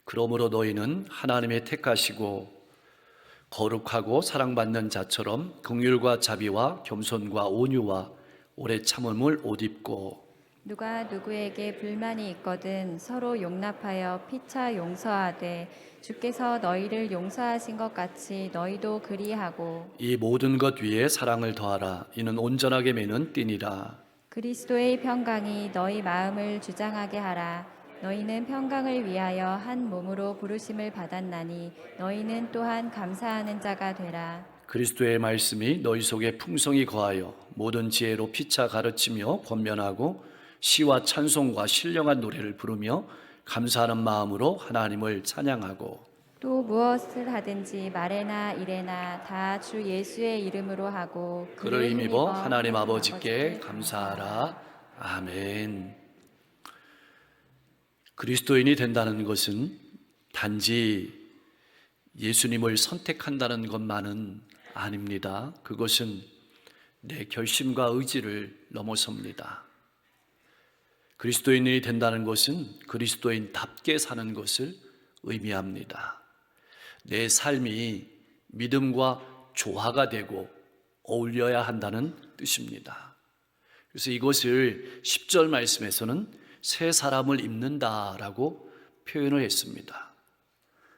그러므로 너희는 하나님의 택하시고 거룩하고 사랑받는 자처럼 긍휼과 자비와 겸손과 온유와 오래 참음을 옷 입고, 누가 누구에게 불만이 있거든 서로 용납하여 피차 용서하되 주께서 너희를 용서하신 것 같이 너희도 그리하고, 이 모든 것 위에 사랑을 더하라. 이는 온전하게 매는 띠니라. 그리스도의 평강이 너희 마음을 주장하게 하라. 너희는 평강을 위하여 한 몸으로 부르심을 받았나니 너희는 또한 감사하는 자가 되라. 그리스도의 말씀이 너희 속에 풍성히 거하여 모든 지혜로 피차 가르치며 권면하고 시와 찬송과 신령한 노래를 부르며 감사하는 마음으로 하나님을 찬양하고, 또 무엇을 하든지 말에나 일에나 다 주 예수의 이름으로 하고 그를 힘입어 하나님 아버지께 감사하라. 아멘. 그리스도인이 된다는 것은 단지 예수님을 선택한다는 것만은 아닙니다. 그것은 내 결심과 의지를 넘어섭니다. 그리스도인이 된다는 것은 그리스도인답게 사는 것을 의미합니다. 내 삶이 믿음과 조화가 되고 어울려야 한다는 뜻입니다. 그래서 이것을 10절 말씀에서는 새 사람을 입는다라고 표현을 했습니다.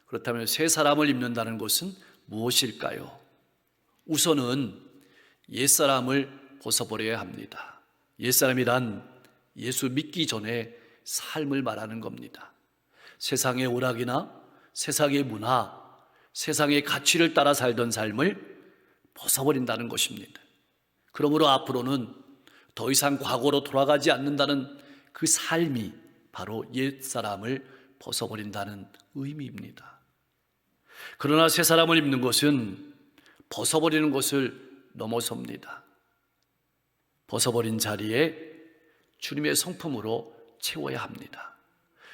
그렇다면 새 사람을 입는다는 것은 무엇일까요? 우선은 옛사람을 벗어버려야 합니다. 옛사람이란 예수 믿기 전에 삶을 말하는 겁니다. 세상의 오락이나 세상의 문화, 세상의 가치를 따라 살던 삶을 벗어버린다는 것입니다. 그러므로 앞으로는 더 이상 과거로 돌아가지 않는다는 그 삶이 바로 옛사람을 벗어버린다는 의미입니다. 그러나 새 사람을 입는 것은 벗어버리는 것을 넘어섭니다. 벗어버린 자리에 주님의 성품으로 채워야 합니다.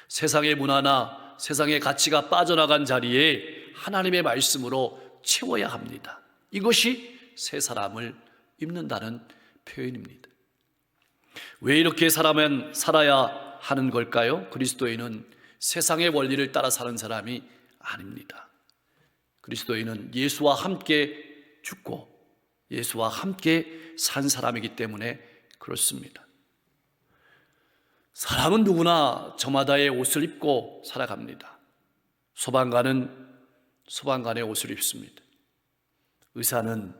세상의 문화나 세상의 가치가 빠져나간 자리에 하나님의 말씀으로 채워야 합니다. 이것이 새 사람을 입는다는 표현입니다. 왜 이렇게 살아야 하는 걸까요? 그리스도인은 세상의 원리를 따라 사는 사람이 아닙니다. 그리스도인은 예수와 함께 죽고 예수와 함께 산 사람이기 때문에 그렇습니다. 사람은 누구나 저마다의 옷을 입고 살아갑니다. 소방관은 소방관의 옷을 입습니다. 의사는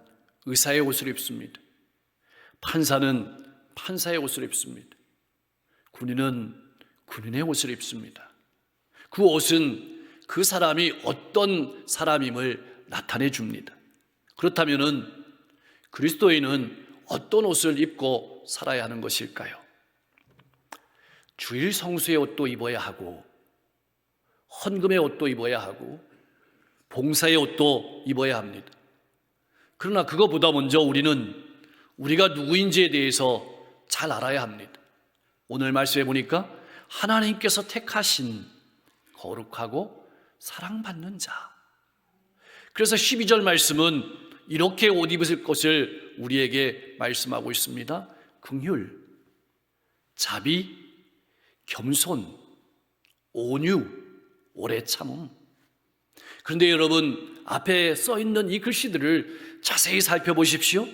의사의 옷을 입습니다. 판사는 판사의 옷을 입습니다. 군인은 군인의 옷을 입습니다. 그 옷은 그 사람이 어떤 사람임을 나타내 줍니다. 그렇다면 그리스도인은 어떤 옷을 입고 살아야 하는 것일까요? 주일 성수의 옷도 입어야 하고 헌금의 옷도 입어야 하고 봉사의 옷도 입어야 합니다. 그러나 그것보다 먼저 우리는 우리가 누구인지에 대해서 잘 알아야 합니다. 오늘 말씀해 보니까 하나님께서 택하신 거룩하고 사랑받는 자. 그래서 12절 말씀은 이렇게 옷 입을 것을 우리에게 말씀하고 있습니다. 긍휼, 자비, 겸손, 온유, 오래 참음. 그런데 여러분, 앞에 써 있는 이 글씨들을 자세히 살펴보십시오.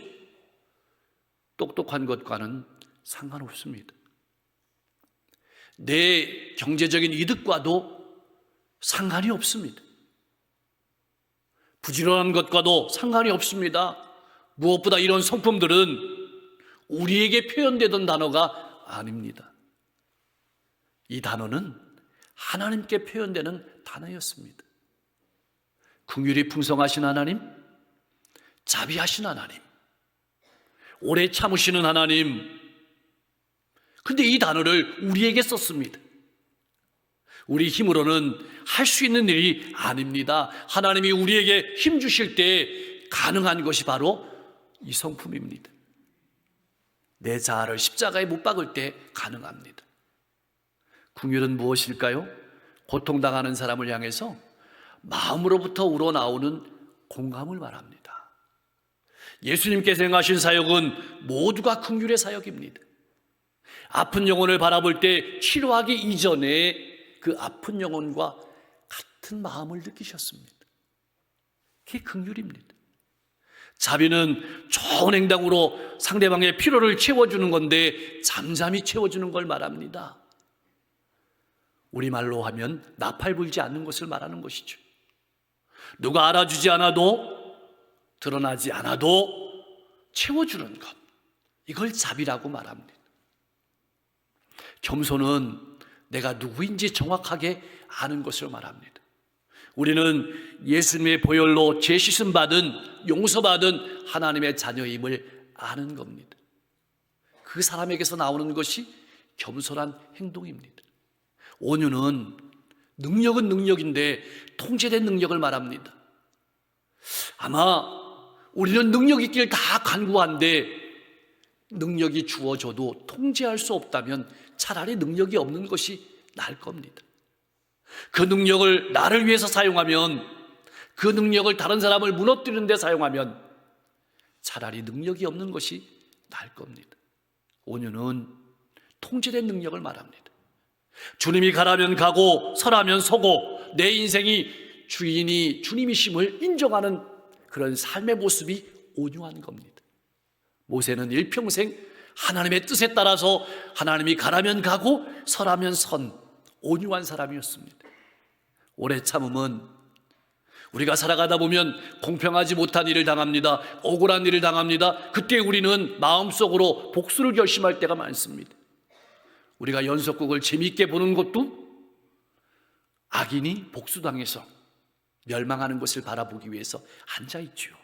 똑똑한 것과는 상관없습니다. 내 경제적인 이득과도 상관이 없습니다. 부지런한 것과도 상관이 없습니다. 무엇보다 이런 성품들은 우리에게 표현되던 단어가 아닙니다. 이 단어는 하나님께 표현되는 단어였습니다. 긍휼이 풍성하신 하나님, 자비하신 하나님, 오래 참으시는 하나님. 그런데 이 단어를 우리에게 썼습니다. 우리 힘으로는 할 수 있는 일이 아닙니다. 하나님이 우리에게 힘 주실 때 가능한 것이 바로 이 성품입니다. 내 자아를 십자가에 못 박을 때 가능합니다. 긍휼은 무엇일까요? 고통당하는 사람을 향해서 마음으로부터 우러나오는 공감을 말합니다. 예수님께서 행하신 사역은 모두가 긍휼의 사역입니다. 아픈 영혼을 바라볼 때 치료하기 이전에 그 아픈 영혼과 같은 마음을 느끼셨습니다. 그게 긍휼입니다. 자비는 좋은 행동으로 상대방의 필요를 채워주는 건데 잠잠히 채워주는 걸 말합니다. 우리말로 하면 나팔 불지 않는 것을 말하는 것이죠. 누가 알아주지 않아도, 드러나지 않아도 채워주는 것, 이걸 자비라고 말합니다. 겸손은 내가 누구인지 정확하게 아는 것을 말합니다. 우리는 예수님의 보혈로 죄 씻음 받은, 용서받은 하나님의 자녀임을 아는 겁니다. 그 사람에게서 나오는 것이 겸손한 행동입니다. 온유는 능력은 능력인데 통제된 능력을 말합니다. 아마 우리는 능력 있길 다 간구한데 능력이 주어져도 통제할 수 없다면 차라리 능력이 없는 것이 나을 겁니다. 그 능력을 나를 위해서 사용하면, 그 능력을 다른 사람을 무너뜨리는 데 사용하면 차라리 능력이 없는 것이 나을 겁니다. 온유는 통제된 능력을 말합니다. 주님이 가라면 가고 서라면 서고 내 인생이 주인이 주님이심을 인정하는 그런 삶의 모습이 온유한 겁니다. 모세는 일평생 하나님의 뜻에 따라서 하나님이 가라면 가고 서라면 선 온유한 사람이었습니다. 오래 참음은 우리가 살아가다 보면 공평하지 못한 일을 당합니다. 억울한 일을 당합니다. 그때 우리는 마음속으로 복수를 결심할 때가 많습니다. 우리가 연속극을 재미있게 보는 것도 악인이 복수당해서 멸망하는 것을 바라보기 위해서 앉아있죠.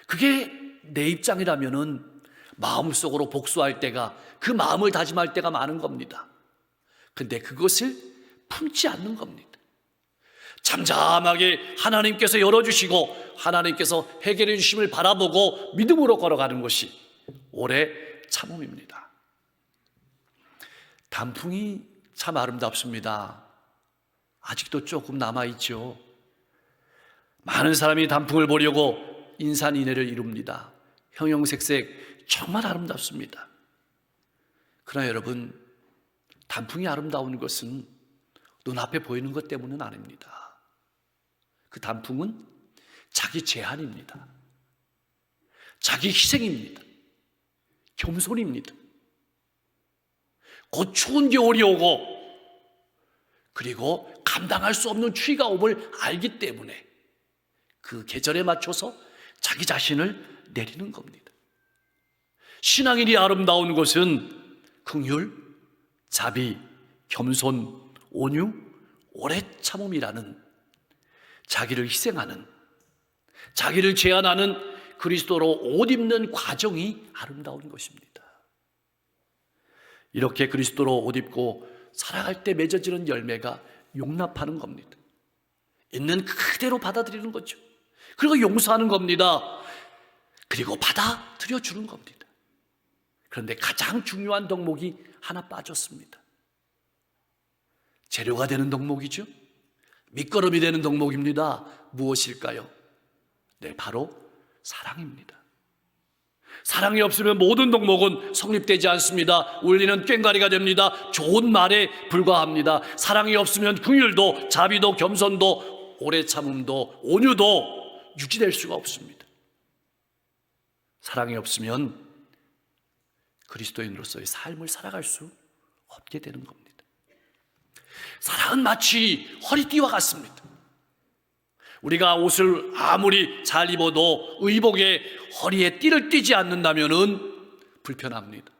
그게 내 입장이라면은 마음속으로 복수할 때가, 그 마음을 다짐할 때가 많은 겁니다. 근데 그것을 품지 않는 겁니다. 잠잠하게 하나님께서 열어주시고 하나님께서 해결해 주심을 바라보고 믿음으로 걸어가는 것이 오래 참음입니다. 단풍이 참 아름답습니다. 아직도 조금 남아있죠. 많은 사람이 단풍을 보려고 인산인해를 이룹니다. 형형색색 정말 아름답습니다. 그러나 여러분, 단풍이 아름다운 것은 눈앞에 보이는 것 때문은 아닙니다. 그 단풍은 자기 제한입니다. 자기 희생입니다. 겸손입니다. 곧 추운 겨울이 오고 그리고 감당할 수 없는 추위가 옴을 알기 때문에 그 계절에 맞춰서 자기 자신을 내리는 겁니다. 신앙인이 아름다운 것은 긍휼, 자비, 겸손, 온유, 오래 참음이라는 자기를 희생하는, 자기를 제한하는 그리스도로 옷 입는 과정이 아름다운 것입니다. 이렇게 그리스도로 옷 입고 살아갈 때 맺어지는 열매가 용납하는 겁니다. 있는 그대로 받아들이는 거죠. 그리고 용서하는 겁니다. 그리고 받아들여 주는 겁니다. 그런데 가장 중요한 덕목이 하나 빠졌습니다. 재료가 되는 덕목이죠. 밑거름이 되는 덕목입니다. 무엇일까요? 네, 바로 사랑입니다. 사랑이 없으면 모든 덕목은 성립되지 않습니다. 원리는 꽹과리가 됩니다. 좋은 말에 불과합니다. 사랑이 없으면 긍휼도, 자비도, 겸손도, 오래 참음도, 온유도 유지될 수가 없습니다. 사랑이 없으면 그리스도인으로서의 삶을 살아갈 수 없게 되는 겁니다. 사랑은 마치 허리띠와 같습니다. 우리가 옷을 아무리 잘 입어도 의복에 허리에 띠를 띠지 않는다면 불편합니다.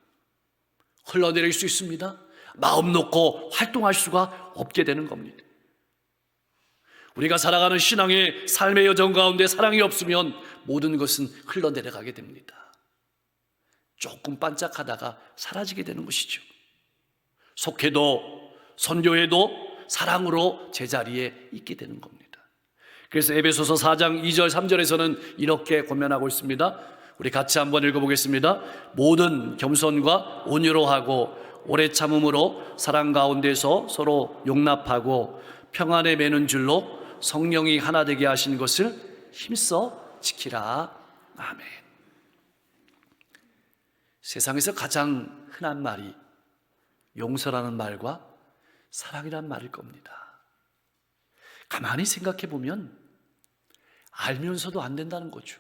흘러내릴 수 있습니다. 마음 놓고 활동할 수가 없게 되는 겁니다. 우리가 살아가는 신앙의 삶의 여정 가운데 사랑이 없으면 모든 것은 흘러내려가게 됩니다. 조금 반짝하다가 사라지게 되는 것이죠. 속해도 선교해도 사랑으로 제자리에 있게 되는 겁니다. 그래서 에베소서 4장 2절 3절에서는 이렇게 권면하고 있습니다. 우리 같이 한번 읽어보겠습니다. 모든 겸손과 온유로 하고 오래 참음으로 사랑 가운데서 서로 용납하고 평안에 매는 줄로 성령이 하나 되게 하신 것을 힘써 지키라. 아멘. 세상에서 가장 흔한 말이 용서라는 말과 사랑이란 말일 겁니다. 가만히 생각해 보면 알면서도 안 된다는 거죠.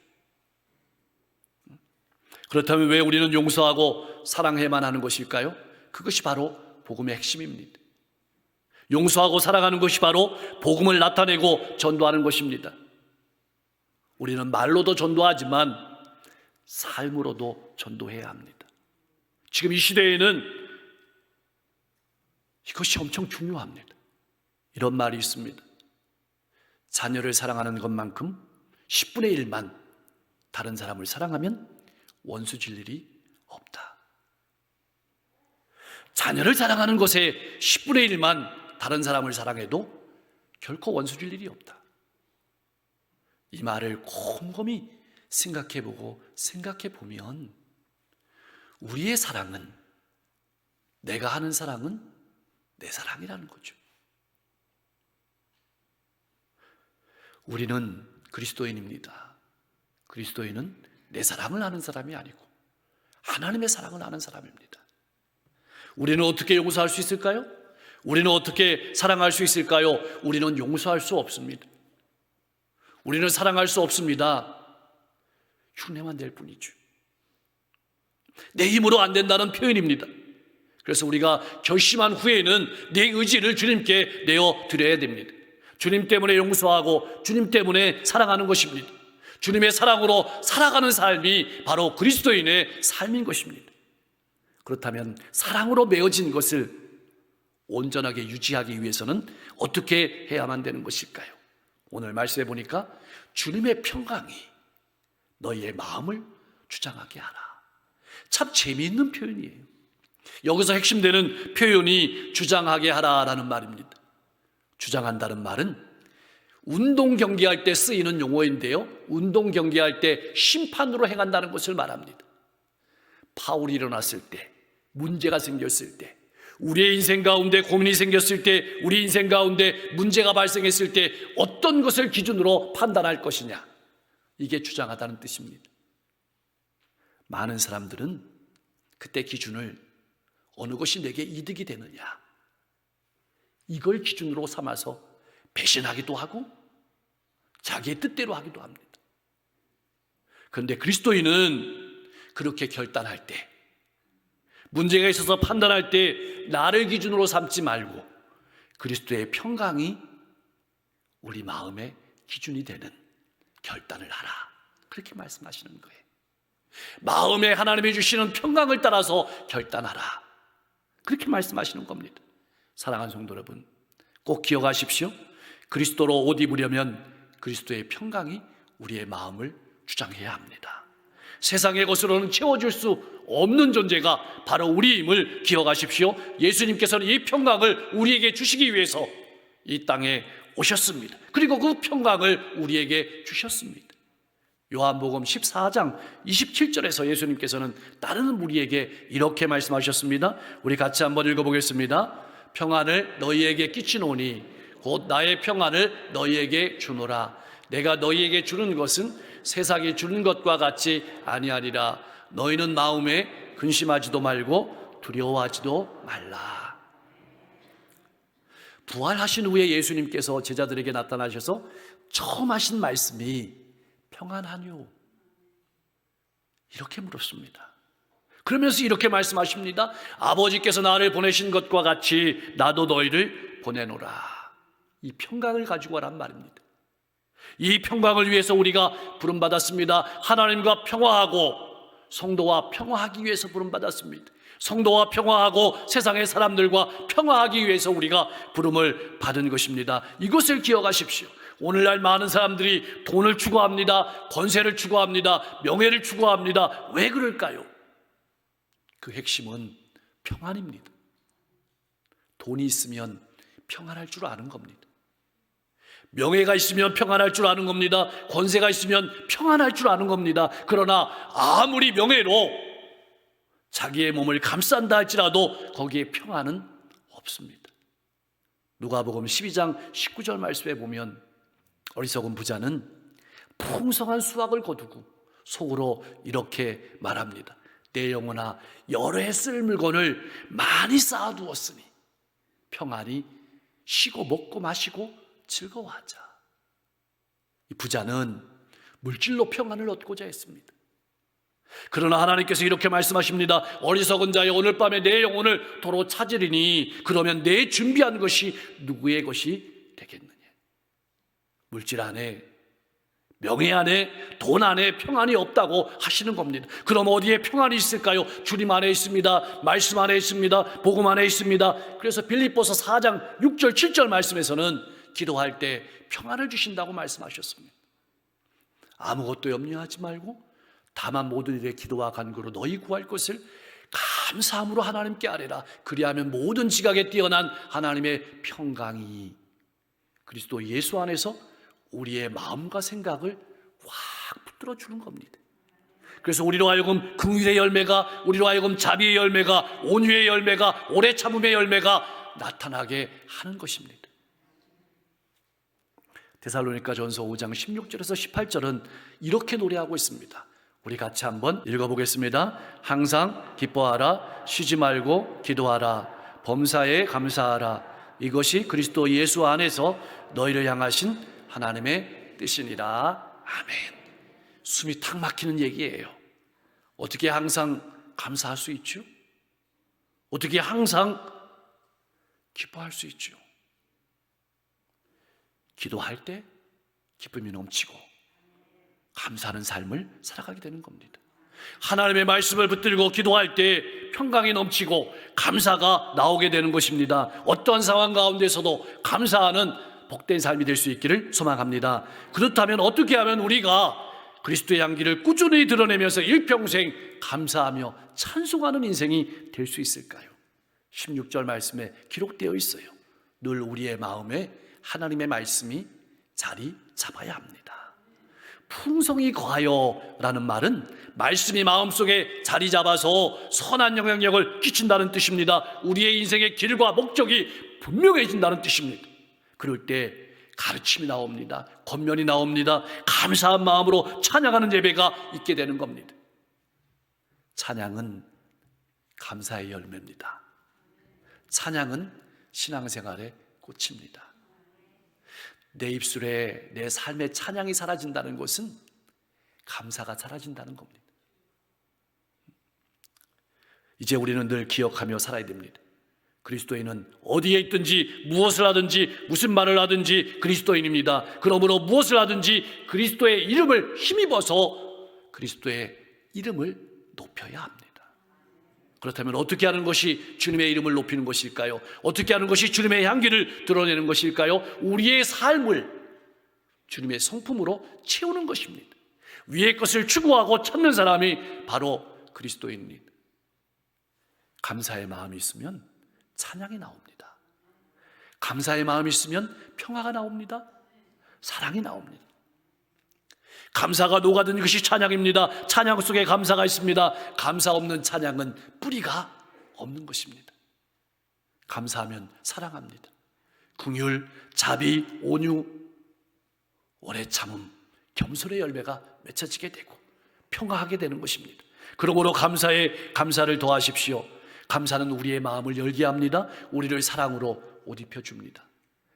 그렇다면 왜 우리는 용서하고 사랑해야만 하는 것일까요? 그것이 바로 복음의 핵심입니다. 용서하고 사랑하는 것이 바로 복음을 나타내고 전도하는 것입니다. 우리는 말로도 전도하지만 삶으로도 전도해야 합니다. 지금 이 시대에는 이것이 엄청 중요합니다. 이런 말이 있습니다. 자녀를 사랑하는 것만큼 10분의 1만 다른 사람을 사랑하면 원수질 일이 없다. 자녀를 사랑하는 것에 10분의 1만 다른 사람을 사랑해도 결코 원수질 일이 없다. 이 말을 곰곰이 생각해보고 생각해보면 우리의 사랑은, 내가 하는 사랑은 내 사랑이라는 거죠. 우리는 그리스도인입니다. 그리스도인은 내 사랑을 아는 사람이 아니고 하나님의 사랑을 아는 사람입니다. 우리는 어떻게 용서할 수 있을까요? 우리는 어떻게 사랑할 수 있을까요? 우리는 용서할 수 없습니다. 우리는 사랑할 수 없습니다. 흉내만 낼 뿐이죠. 내 힘으로 안 된다는 표현입니다. 그래서 우리가 결심한 후에는 내 의지를 주님께 내어드려야 됩니다. 주님 때문에 용서하고 주님 때문에 사랑하는 것입니다. 주님의 사랑으로 살아가는 삶이 바로 그리스도인의 삶인 것입니다. 그렇다면 사랑으로 맺어진 것을 온전하게 유지하기 위해서는 어떻게 해야만 되는 것일까요? 오늘 말씀해 보니까 주님의 평강이 너희의 마음을 주장하게 하라. 참 재미있는 표현이에요. 여기서 핵심되는 표현이 주장하게 하라라는 말입니다. 주장한다는 말은 운동 경기할 때 쓰이는 용어인데요, 운동 경기할 때 심판으로 행한다는 것을 말합니다. 파울이 일어났을 때, 문제가 생겼을 때, 우리의 인생 가운데 고민이 생겼을 때, 우리 인생 가운데 문제가 발생했을 때 어떤 것을 기준으로 판단할 것이냐, 이게 주장하다는 뜻입니다. 많은 사람들은 그때 기준을 어느 것이 내게 이득이 되느냐, 이걸 기준으로 삼아서 배신하기도 하고 자기의 뜻대로 하기도 합니다. 그런데 그리스도인은 그렇게 결단할 때, 문제가 있어서 판단할 때 나를 기준으로 삼지 말고 그리스도의 평강이 우리 마음의 기준이 되는 결단을 하라, 그렇게 말씀하시는 거예요. 마음에 하나님이 주시는 평강을 따라서 결단하라, 그렇게 말씀하시는 겁니다. 사랑하는 성도 여러분, 꼭 기억하십시오. 그리스도로 옷 입으려면 그리스도의 평강이 우리의 마음을 주장해야 합니다. 세상의 것으로는 채워줄 수 없는 존재가 바로 우리임을 기억하십시오. 예수님께서는 이 평강을 우리에게 주시기 위해서 이 땅에 오셨습니다. 그리고 그 평강을 우리에게 주셨습니다. 요한복음 14장 27절에서 예수님께서는 따르는 무리에게 이렇게 말씀하셨습니다. 우리 같이 한번 읽어보겠습니다. 평안을 너희에게 끼치노니 곧 나의 평안을 너희에게 주노라. 내가 너희에게 주는 것은 세상이 주는 것과 같이 아니하리라. 너희는 마음에 근심하지도 말고 두려워하지도 말라. 부활하신 후에 예수님께서 제자들에게 나타나셔서 처음 하신 말씀이 평안하뇨? 이렇게 물었습니다. 그러면서 이렇게 말씀하십니다. 아버지께서 나를 보내신 것과 같이 나도 너희를 보내노라. 이 평강을 가지고 와란 말입니다. 이 평강을 위해서 우리가 부름받았습니다. 하나님과 평화하고 성도와 평화하기 위해서 부름받았습니다. 성도와 평화하고 세상의 사람들과 평화하기 위해서 우리가 부름을 받은 것입니다. 이것을 기억하십시오. 오늘날 많은 사람들이 돈을 추구합니다. 권세를 추구합니다. 명예를 추구합니다. 왜 그럴까요? 그 핵심은 평안입니다. 돈이 있으면 평안할 줄 아는 겁니다. 명예가 있으면 평안할 줄 아는 겁니다. 권세가 있으면 평안할 줄 아는 겁니다. 그러나 아무리 명예로 자기의 몸을 감싼다 할지라도 거기에 평안은 없습니다. 누가복음 12장 19절 말씀에 보면 어리석은 부자는 풍성한 수확을 거두고 속으로 이렇게 말합니다. 내 영혼아, 여러 해 쓸 물건을 많이 쌓아두었으니 평안히 쉬고 먹고 마시고 즐거워하자. 이 부자는 물질로 평안을 얻고자 했습니다. 그러나 하나님께서 이렇게 말씀하십니다. 어리석은 자여, 오늘 밤에 내 영혼을 도로 찾으리니 그러면 내 준비한 것이 누구의 것이 되겠느냐. 물질 안에, 명예 안에, 돈 안에 평안이 없다고 하시는 겁니다. 그럼 어디에 평안이 있을까요? 주님 안에 있습니다. 말씀 안에 있습니다. 복음 안에 있습니다. 그래서 빌립보서 4장 6절 7절 말씀에서는 기도할 때 평안을 주신다고 말씀하셨습니다. 아무것도 염려하지 말고 다만 모든 일에 기도와 간구로 너희 구할 것을 감사함으로 하나님께 아뢰라. 그리하면 모든 지각에 뛰어난 하나님의 평강이 그리스도 예수 안에서 우리의 마음과 생각을 확 붙들어 주는 겁니다. 그래서 우리로 하여금 긍휼의 열매가, 우리로 하여금 자비의 열매가, 온유의 열매가, 오래 참음의 열매가 나타나게 하는 것입니다. 데살로니가전서 5장 16절에서 18절은 이렇게 노래하고 있습니다. 우리 같이 한번 읽어보겠습니다. 항상 기뻐하라, 쉬지 말고 기도하라, 범사에 감사하라. 이것이 그리스도 예수 안에서 너희를 향하신 하나님의 뜻이니라. 아멘. 숨이 탁 막히는 얘기예요. 어떻게 항상 감사할 수 있죠? 어떻게 항상 기뻐할 수 있죠? 기도할 때 기쁨이 넘치고 감사하는 삶을 살아가게 되는 겁니다. 하나님의 말씀을 붙들고 기도할 때 평강이 넘치고 감사가 나오게 되는 것입니다. 어떠한 상황 가운데서도 감사하는 복된 삶이 될 수 있기를 소망합니다. 그렇다면 어떻게 하면 우리가 그리스도의 향기를 꾸준히 드러내면서 일평생 감사하며 찬송하는 인생이 될 수 있을까요? 16절 말씀에 기록되어 있어요. 늘 우리의 마음에 하나님의 말씀이 자리 잡아야 합니다. 풍성이 거하여 라는 말은 말씀이 마음속에 자리 잡아서 선한 영향력을 끼친다는 뜻입니다. 우리의 인생의 길과 목적이 분명해진다는 뜻입니다. 그럴 때 가르침이 나옵니다. 권면이 나옵니다. 감사한 마음으로 찬양하는 예배가 있게 되는 겁니다. 찬양은 감사의 열매입니다. 찬양은 신앙생활의 꽃입니다. 내 입술에 내 삶의 찬양이 사라진다는 것은 감사가 사라진다는 겁니다. 이제 우리는 늘 기억하며 살아야 됩니다. 그리스도인은 어디에 있든지 무엇을 하든지 무슨 말을 하든지 그리스도인입니다. 그러므로 무엇을 하든지 그리스도의 이름을 힘입어서 그리스도의 이름을 높여야 합니다. 그렇다면 어떻게 하는 것이 주님의 이름을 높이는 것일까요? 어떻게 하는 것이 주님의 향기를 드러내는 것일까요? 우리의 삶을 주님의 성품으로 채우는 것입니다. 위의 것을 추구하고 찾는 사람이 바로 그리스도인입니다. 감사의 마음이 있으면 찬양이 나옵니다. 감사의 마음이 있으면 평화가 나옵니다. 사랑이 나옵니다. 감사가 녹아든 것이 찬양입니다. 찬양 속에 감사가 있습니다. 감사 없는 찬양은 뿌리가 없는 것입니다. 감사하면 사랑합니다. 긍휼, 자비, 온유, 오래 참음, 겸손의 열매가 맺혀지게 되고 평화하게 되는 것입니다. 그러므로 감사에 감사를 더하십시오. 감사는 우리의 마음을 열게 합니다. 우리를 사랑으로 옷 입혀줍니다.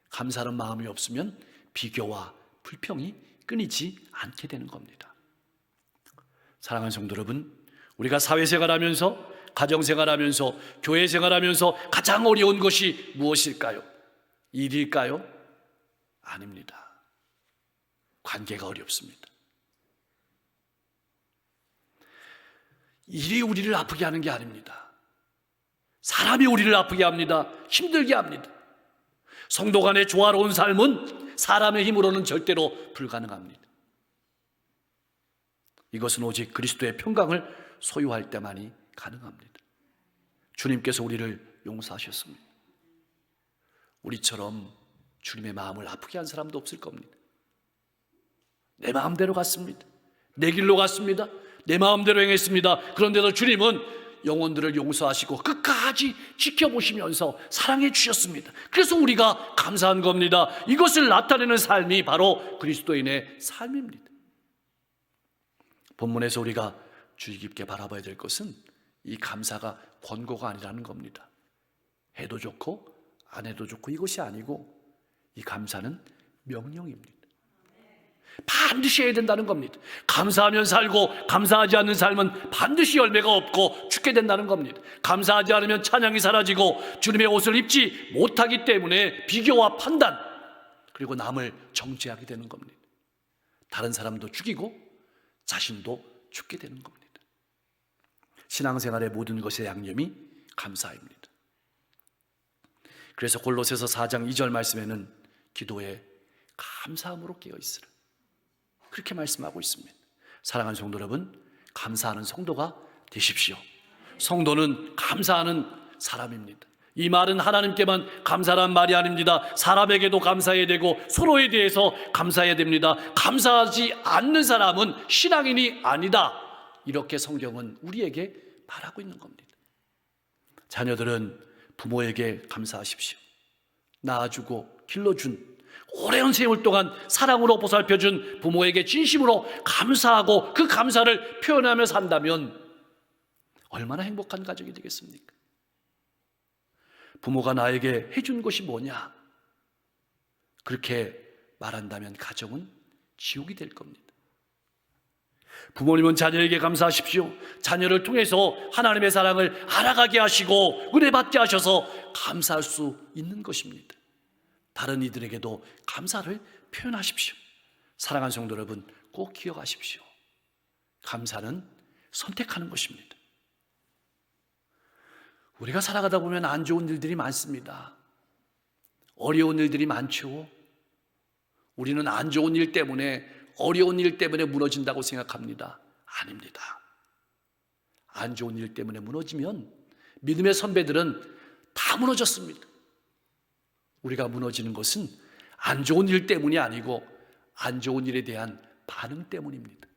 감사하는 마음이 없으면 비교와 불평이 끊이지 않게 되는 겁니다. 사랑하는 성도 여러분, 우리가 사회생활하면서 가정생활하면서 교회생활하면서 가장 어려운 것이 무엇일까요? 일일까요? 아닙니다. 관계가 어렵습니다. 일이 우리를 아프게 하는 게 아닙니다. 사람이 우리를 아프게 합니다. 힘들게 합니다. 성도 간의 조화로운 삶은 사람의 힘으로는 절대로 불가능합니다. 이것은 오직 그리스도의 평강을 소유할 때만이 가능합니다. 주님께서 우리를 용서하셨습니다. 우리처럼 주님의 마음을 아프게 한 사람도 없을 겁니다. 내 마음대로 갔습니다. 내 길로 갔습니다. 내 마음대로 행했습니다. 그런데도 주님은 영혼들을 용서하시고 끝까지 지켜보시면서 사랑해 주셨습니다. 그래서 우리가 감사한 겁니다. 이것을 나타내는 삶이 바로 그리스도인의 삶입니다. 본문에서 우리가 주의 깊게 바라봐야 될 것은 이 감사가 권고가 아니라는 겁니다. 해도 좋고 안 해도 좋고 이것이 아니고 이 감사는 명령입니다. 반드시 해야 된다는 겁니다. 감사하면 살고 감사하지 않는 삶은 반드시 열매가 없고 죽게 된다는 겁니다. 감사하지 않으면 찬양이 사라지고 주님의 옷을 입지 못하기 때문에 비교와 판단, 그리고 남을 정죄하게 되는 겁니다. 다른 사람도 죽이고 자신도 죽게 되는 겁니다. 신앙생활의 모든 것의 양념이 감사입니다. 그래서 골로새서 4장 2절 말씀에는 기도에 감사함으로 깨어있으라, 그렇게 말씀하고 있습니다. 사랑하는 성도 여러분, 감사하는 성도가 되십시오. 성도는 감사하는 사람입니다. 이 말은 하나님께만 감사란 말이 아닙니다. 사람에게도 감사해야 되고 서로에 대해서 감사해야 됩니다. 감사하지 않는 사람은 신앙인이 아니다, 이렇게 성경은 우리에게 말하고 있는 겁니다. 자녀들은 부모에게 감사하십시오. 낳아주고 길러준, 오랜 세월 동안 사랑으로 보살펴준 부모에게 진심으로 감사하고 그 감사를 표현하며 산다면 얼마나 행복한 가정이 되겠습니까? 부모가 나에게 해준 것이 뭐냐, 그렇게 말한다면 가정은 지옥이 될 겁니다. 부모님은 자녀에게 감사하십시오. 자녀를 통해서 하나님의 사랑을 알아가게 하시고 은혜 받게 하셔서 감사할 수 있는 것입니다. 다른 이들에게도 감사를 표현하십시오. 사랑하는 성도 여러분, 꼭 기억하십시오. 감사는 선택하는 것입니다. 우리가 살아가다 보면 안 좋은 일들이 많습니다. 어려운 일들이 많죠. 우리는 안 좋은 일 때문에, 어려운 일 때문에 무너진다고 생각합니다. 아닙니다. 안 좋은 일 때문에 무너지면 믿음의 선배들은 다 무너졌습니다. 우리가 무너지는 것은 안 좋은 일 때문이 아니고 안 좋은 일에 대한 반응 때문입니다.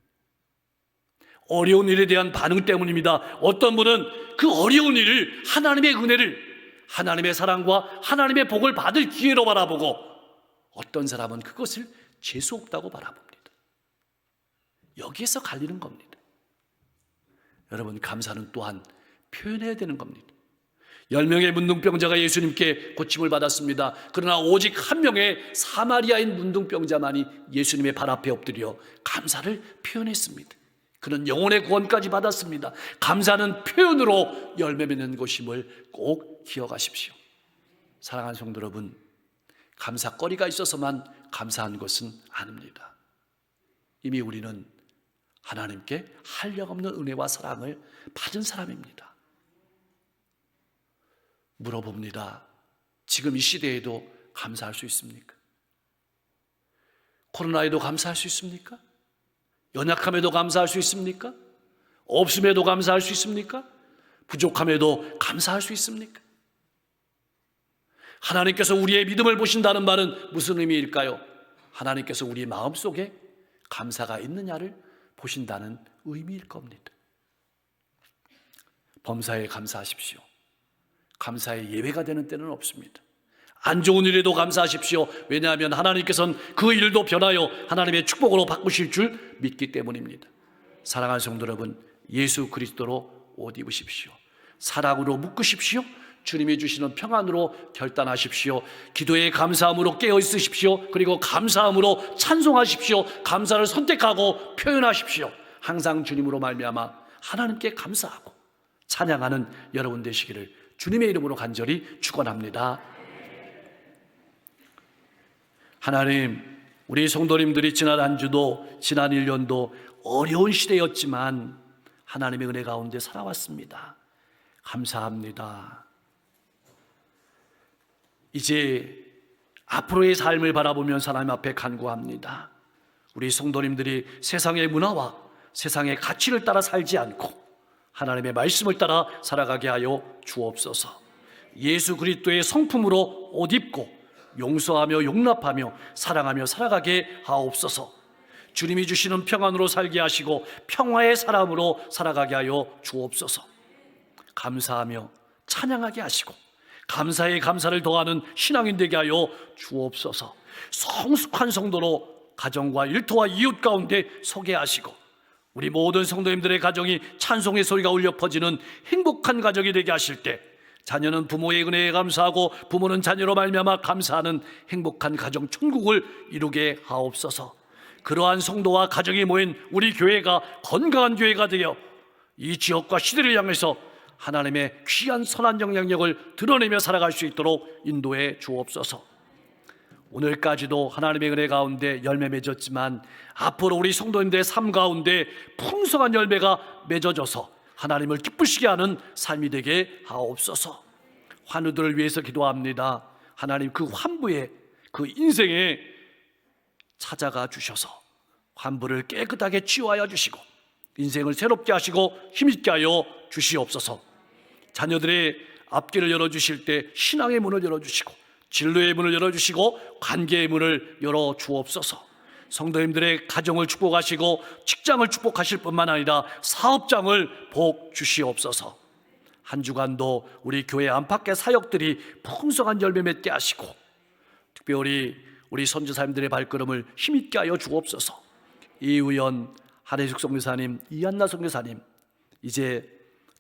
어려운 일에 대한 반응 때문입니다. 어떤 분은 그 어려운 일을 하나님의 은혜를, 하나님의 사랑과 하나님의 복을 받을 기회로 바라보고, 어떤 사람은 그것을 재수 없다고 바라봅니다. 여기에서 갈리는 겁니다. 여러분, 감사는 또한 표현해야 되는 겁니다. 10명의 문둥병자가 예수님께 고침을 받았습니다. 그러나 오직 한 명의 사마리아인 문둥병자만이 예수님의 발 앞에 엎드려 감사를 표현했습니다. 그는 영혼의 구원까지 받았습니다. 감사는 표현으로 열매 맺는 것임을 꼭 기억하십시오. 사랑하는 성도 여러분, 감사거리가 있어서만 감사한 것은 아닙니다. 이미 우리는 하나님께 한량없는 은혜와 사랑을 받은 사람입니다. 물어봅니다. 지금 이 시대에도 감사할 수 있습니까? 코로나에도 감사할 수 있습니까? 연약함에도 감사할 수 있습니까? 없음에도 감사할 수 있습니까? 부족함에도 감사할 수 있습니까? 하나님께서 우리의 믿음을 보신다는 말은 무슨 의미일까요? 하나님께서 우리 마음속에 감사가 있느냐를 보신다는 의미일 겁니다. 범사에 감사하십시오. 감사의 예외가 되는 때는 없습니다. 안 좋은 일에도 감사하십시오. 왜냐하면 하나님께서는 그 일도 변하여 하나님의 축복으로 바꾸실 줄 믿기 때문입니다. 사랑하는 성도 여러분, 예수 그리스도로 옷 입으십시오. 사랑으로 묶으십시오. 주님이 주시는 평안으로 결단하십시오. 기도에 감사함으로 깨어 있으십시오. 그리고 감사함으로 찬송하십시오. 감사를 선택하고 표현하십시오. 항상 주님으로 말미암아 하나님께 감사하고 찬양하는 여러분 되시기를 주님의 이름으로 간절히 축원합니다. 하나님, 우리 성도님들이 지난 한 주도 지난 1년도 어려운 시대였지만 하나님의 은혜 가운데 살아왔습니다. 감사합니다. 이제 앞으로의 삶을 바라보면서 하나님 앞에 간구합니다. 우리 성도님들이 세상의 문화와 세상의 가치를 따라 살지 않고 하나님의 말씀을 따라 살아가게 하여 주옵소서. 예수 그리스도의 성품으로 옷 입고 용서하며 용납하며 사랑하며 살아가게 하옵소서. 주님이 주시는 평안으로 살게 하시고 평화의 사람으로 살아가게 하여 주옵소서. 감사하며 찬양하게 하시고 감사에 감사를 더하는 신앙인 되게 하여 주옵소서. 성숙한 성도로 가정과 일터와 이웃 가운데 서게 하시고 우리 모든 성도님들의 가정이 찬송의 소리가 울려 퍼지는 행복한 가정이 되게 하실 때 자녀는 부모의 은혜에 감사하고 부모는 자녀로 말미암아 감사하는 행복한 가정 천국을 이루게 하옵소서. 그러한 성도와 가정이 모인 우리 교회가 건강한 교회가 되어 이 지역과 시대를 향해서 하나님의 귀한 선한 영향력을 드러내며 살아갈 수 있도록 인도해 주옵소서. 오늘까지도 하나님의 은혜 가운데 열매 맺었지만 앞으로 우리 성도님들의 삶 가운데 풍성한 열매가 맺어져서 하나님을 기쁘시게 하는 삶이 되게 하옵소서. 환우들을 위해서 기도합니다. 하나님 그 환부에, 그 인생에 찾아가 주셔서 환부를 깨끗하게 치유하여 주시고 인생을 새롭게 하시고 힘있게 하여 주시옵소서. 자녀들의 앞길을 열어주실 때 신앙의 문을 열어주시고 진로의 문을 열어주시고 관계의 문을 열어주옵소서. 성도님들의 가정을 축복하시고 직장을 축복하실 뿐만 아니라 사업장을 복 주시옵소서. 한 주간도 우리 교회 안팎의 사역들이 풍성한 열매 맺게 하시고 특별히 우리 선지자님들의 발걸음을 힘있게 하여 주옵소서. 이의원, 한혜숙 선교사님, 이한나 선교사님, 이제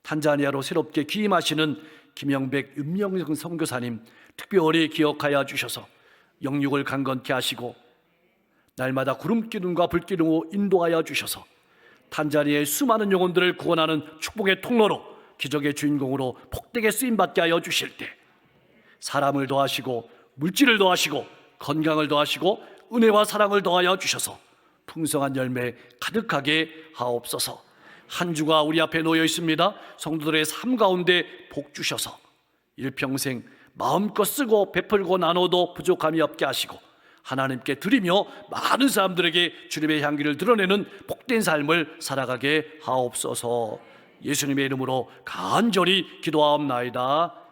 탄자니아로 새롭게 귀임하시는 김영백, 윤명성 선교사님 특별히 기억하여 주셔서 영육을 강건케 하시고 날마다 구름기둥과 불기둥으로 인도하여 주셔서 탄자니아의 수많은 영혼들을 구원하는 축복의 통로로 기적의 주인공으로 복되게 쓰임받게 하여 주실 때 사람을 더하시고 물질을 더하시고 건강을 더하시고 은혜와 사랑을 더하여 주셔서 풍성한 열매 가득하게 하옵소서. 한 주가 우리 앞에 놓여 있습니다. 성도들의 삶 가운데 복 주셔서 일평생 마음껏 쓰고 베풀고 나눠도 부족함이 없게 하시고 하나님께 드리며 많은 사람들에게 주님의 향기를 드러내는 복된 삶을 살아가게 하옵소서. 예수님의 이름으로 간절히 기도하옵나이다.